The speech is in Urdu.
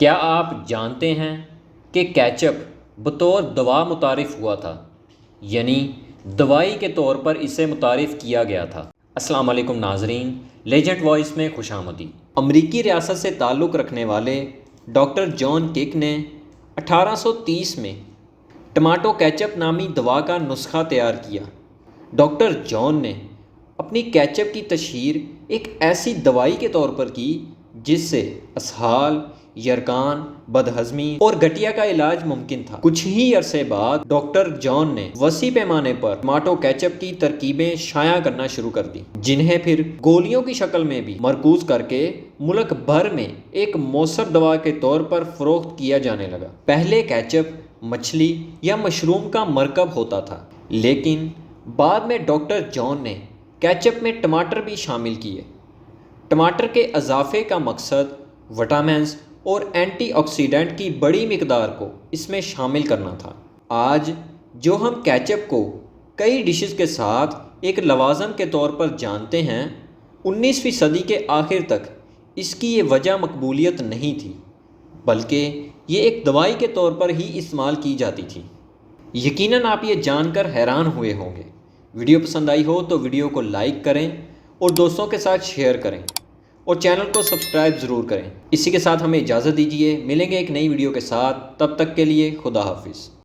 کیا آپ جانتے ہیں کہ کیچپ بطور دوا متعارف ہوا تھا، یعنی دوائی کے طور پر اسے متعارف کیا گیا تھا؟ السلام علیکم ناظرین، لیجنڈ وائس میں خوش آمدید۔ امریکی ریاست سے تعلق رکھنے والے ڈاکٹر جان کک نے 1830 میں ٹماٹو کیچپ نامی دوا کا نسخہ تیار کیا۔ ڈاکٹر جان نے اپنی کیچپ کی تشہیر ایک ایسی دوائی کے طور پر کی جس سے اسہال، یرقان، بدہضمی اور گٹھیا کا علاج ممکن تھا۔ کچھ ہی عرصے بعد ڈاکٹر جان نے وسیع پیمانے پر ٹماٹو کیچپ کی ترکیبیں شائع کرنا شروع کر دیں، جنہیں پھر گولیوں کی شکل میں بھی مرکوز کر کے ملک بھر میں ایک مؤثر دوا کے طور پر فروخت کیا جانے لگا۔ پہلے کیچپ مچھلی یا مشروم کا مرکب ہوتا تھا، لیکن بعد میں ڈاکٹر جان نے کیچپ میں ٹماٹر بھی شامل کیے۔ ٹماٹر کے اضافے کا مقصد وٹامنز اور اینٹی آکسیڈنٹ کی بڑی مقدار کو اس میں شامل کرنا تھا۔ آج جو ہم کیچپ کو کئی ڈشز کے ساتھ ایک لوازم کے طور پر جانتے ہیں، 19ویں صدی کے آخر تک اس کی یہ وجہ مقبولیت نہیں تھی، بلکہ یہ ایک دوائی کے طور پر ہی استعمال کی جاتی تھی۔ یقیناً آپ یہ جان کر حیران ہوئے ہوں گے۔ ویڈیو پسند آئی ہو تو ویڈیو کو لائک کریں اور دوستوں کے ساتھ شیئر کریں اور چینل کو سبسکرائب ضرور کریں۔ اسی کے ساتھ ہمیں اجازت دیجیے، ملیں گے ایک نئی ویڈیو کے ساتھ، تب تک کے لیے خدا حافظ۔